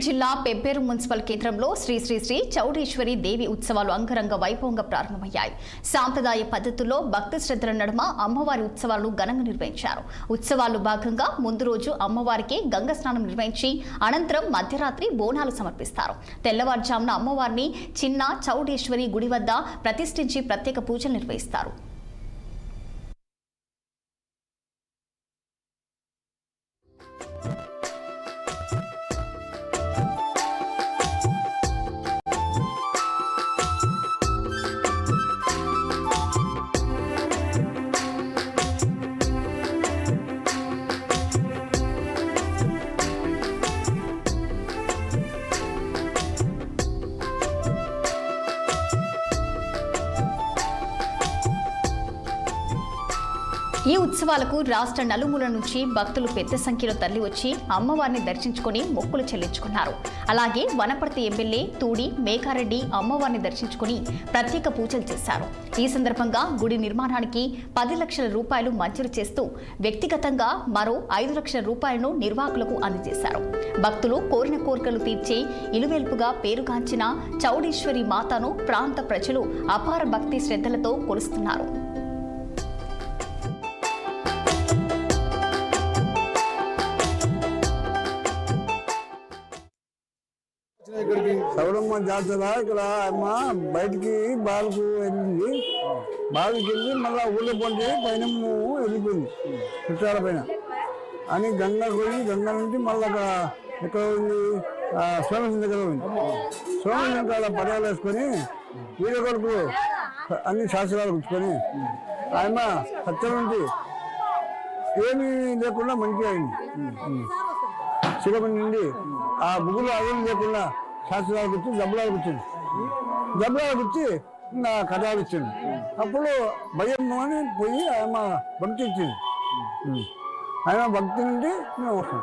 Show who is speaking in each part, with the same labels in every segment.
Speaker 1: జిల్లా పెబ్బేరు మున్సిపల్ కేంద్రంలో శ్రీ శ్రీ శ్రీ చౌడేశ్వరి దేవి ఉత్సవాలు అంగరంగ వైభవంగా ప్రారంభమయ్యాయి. సాంప్రదాయ పద్ధతుల్లో భక్తి శ్రద్ధల నడుమ అమ్మవారి ఉత్సవాలను ఘనంగా నిర్వహించారు. ఉత్సవాల్లో భాగంగా ముందు రోజు అమ్మవారికి గంగ స్నానం నిర్వహించి అనంతరం మధ్యరాత్రి బోనాలు సమర్పిస్తారు. తెల్లవారుజామున అమ్మవారిని చిన్న చౌడేశ్వరి గుడి వద్ద ప్రతిష్ఠించి ప్రత్యేక పూజలు నిర్వహిస్తారు. ఈ ఉత్సవాలకు రాష్ట్ర నలుమూల నుంచి భక్తులు పెద్ద సంఖ్యలో తరలివచ్చి అమ్మవారిని దర్శించుకుని మొక్కులు చెల్లించుకున్నారు. అలాగే వనపర్తి ఎమ్మెల్యే తూడి మేఘారెడ్డి అమ్మవారిని దర్శించుకుని ప్రత్యేక పూజలు చేశారు. ఈ సందర్భంగా గుడి నిర్మాణానికి 10 లక్షల రూపాయలు మంజూరు చేస్తూ వ్యక్తిగతంగా మరో 5 లక్షల రూపాయలను నిర్వాహకులకు అందజేశారు. భక్తులు కోరిన కోరికలు తీర్చే ఇలువెల్పుగా పేరుగాంచిన చౌడేశ్వరి మాతను ప్రాంత ప్రజలు అపార భక్తి శ్రద్ధలతో కొలుస్తున్నారు.
Speaker 2: సౌడమ్మ జాతర ఇక్కడ అమ్మ బయటికి బాలకు వెళ్ళింది. బావికి వెళ్ళి మళ్ళీ ఊళ్ళో పొంది పైన వెళ్ళిపోయింది చుట్టాల పైన అని గంగ పోయి గంగ నుంచి మళ్ళీ ఎక్కడ ఉంది సోమేశ్వరం దగ్గర ఉంది. సోమేశ్వరం కాడ పడవలు వేసుకొని వీడియో కొడుకు అన్ని శాస్త్రాలు కూర్చుకొని ఆయమ్మ సత్యం నుంచి ఏమీ లేకుండా మంచిగా అయింది. శిలపని నుండి ఆ బుగులు అదేం లేకుండా శాస్త్రాలు కూర్చి జబ్బులాలు కూర్చుంది. జబ్బులాలు కూర్చి నా కథాలు ఇచ్చింది. అప్పుడు భయం అని పోయి ఆయన భక్తి ఇచ్చింది. ఆయన భక్తి నుండి మేము వస్తాం.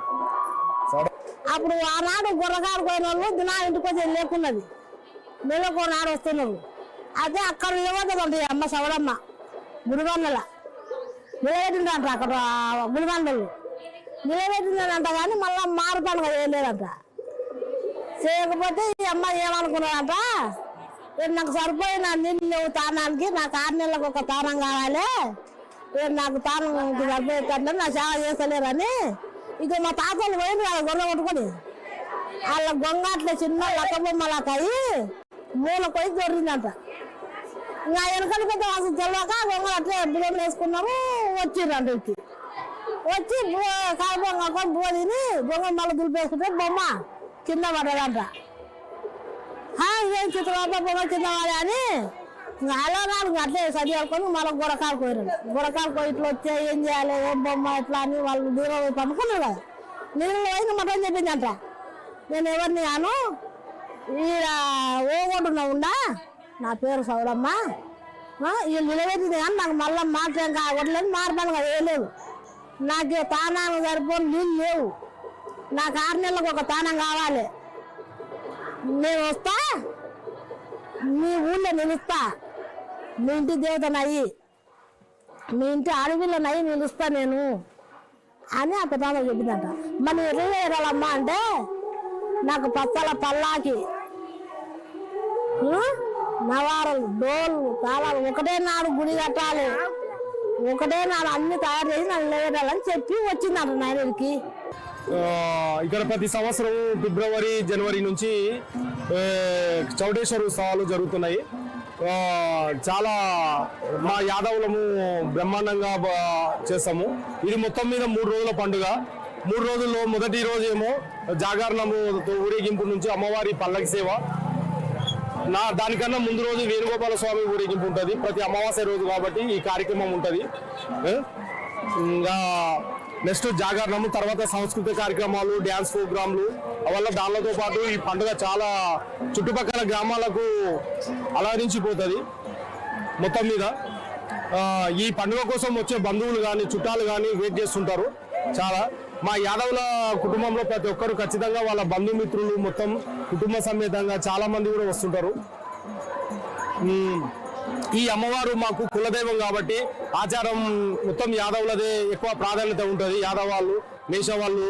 Speaker 3: అప్పుడు ఆనాడు గుర్రగాడు పోయిన వాళ్ళు దినా ఇంటికి వచ్చి లేకున్నది నెలకు నాడు వస్తున్నారు. అదే అక్కడ నిలబడ్డదండి అమ్మ సవడమ్మ గుడిగండల నిలబెట్టిందంట. అక్కడ గుడిగండలు నిలబెట్టిందంట కానీ మళ్ళీ మారుతాను వేయలేదంట. చేయకపోతే ఈ అమ్మ ఏమనుకున్నాడంట, నాకు సరిపోయిన నీళ్ళు లేవు తానానికి, నాకు 6 నెలలకు ఒక తానం కావాలి, నాకు తానం సరిపోయేటంటే నా సేవ చేస్తలేరని ఇక మా తాతలు పోయింది వాళ్ళ గొర్రె కొట్టుకొని వాళ్ళ గొంగట్లే చిన్న లక్క బొమ్మలకాయి మూల పోయి దొరికిందంట. ఇంకా వెనకలు పెద్ద అసలు తెలియక గొంగలు అట్లే బియ్యం వేసుకున్నాము. వచ్చిండ్రంట వచ్చి కాయబొంగ బోదిని బొంగ మళ్ళీ దులిపేసుకుంటే బొమ్మ కింద పడ్డదంట. ఏం చిత్రబాబు బొమ్మ కింద పడే అని అలా నాలుగు అట్లే చదివాడుకొని మళ్ళీ గుడకాలు కోరాడు. గుడకాలు పోయి ఇట్లా వచ్చే ఏం చేయాలి ఏం బొమ్మ ఇట్లా అని వాళ్ళు దూరం పోయి పండుకున్నారు కదా. నీళ్ళు పోయి మటన్ చెప్పిందంట, నేను ఎవరిని అను ఈడ ఓగొట్టున్నా ఉండా, నా పేరు సౌడమ్మ, వీళ్ళు నిలబెట్టింది కానీ నాకు మళ్ళీ మాట్లాం కావట్లేదు, మార్పాలు కదా వేయలేదు, నాకు తానానికి సరిపోని నీళ్ళు లేవు, నాకు 6 నెలలకు ఒక తానం కావాలి, నేను వస్తా మీ ఊళ్ళో నిలుస్తా, మీ ఇంటి దేవతనయ్యి మీ ఇంటి అడవిలోనయ్యి నిలుస్తా నేను అని ఆ పెద్ద చెప్పిందంట. మరి ఎట్లా వేయాలమ్మా అంటే నాకు పచ్చల పల్లాకి నవారలు డోలు తాళాలు ఒకటే నాడు గుడి కట్టాలి, ఒకటే నాడు అన్ని తయారు చేసి నన్ను నిలబెట్టాలని చెప్పి వచ్చిందంట నాయనకి.
Speaker 4: ఇక్కడ ప్రతి సంవత్సరం ఫిబ్రవరి జనవరి నుంచి చౌడేశ్వర ఉత్సవాలు జరుగుతున్నాయి. చాలా మా యాదవులము బ్రహ్మాండంగా చేస్తాము. ఇది మొత్తం మీద 3 రోజుల పండుగ. 3 రోజుల్లో మొదటి రోజు ఏమో జాగరణము ఊరేగింపు నుంచి అమ్మవారి పల్లకి సేవ, దానికన్నా ముందు రోజు వేణుగోపాల స్వామి ఊరేగింపు ఉంటుంది. ప్రతి అమావాస్య రోజు కాబట్టి ఈ కార్యక్రమం ఉంటుంది. ఇంకా నెక్స్ట్ జాగరణము, తర్వాత సాంస్కృతిక కార్యక్రమాలు, డ్యాన్స్ ప్రోగ్రాంలు వల్ల దానితో పాటు ఈ పండుగ చాలా చుట్టుపక్కల గ్రామాలకు అలరించిపోతుంది. మొత్తం మీద ఈ పండుగ కోసం వచ్చే బంధువులు కానీ చుట్టాలు కానీ వెయిట్ చేస్తుంటారు చాలా. మా యాదవుల కుటుంబంలో ప్రతి ఒక్కరు ఖచ్చితంగా వాళ్ళ బంధుమిత్రులు మొత్తం కుటుంబ సమేతంగా చాలా మంది కూడా వస్తుంటారు. ఈ అమ్మవారు మాకు కులదైవం కాబట్టి ఆచారం మొత్తం యాదవులదే ఎక్కువ ప్రాధాన్యత ఉంటుంది. యాదవ్ వాళ్ళు, మేష వాళ్ళు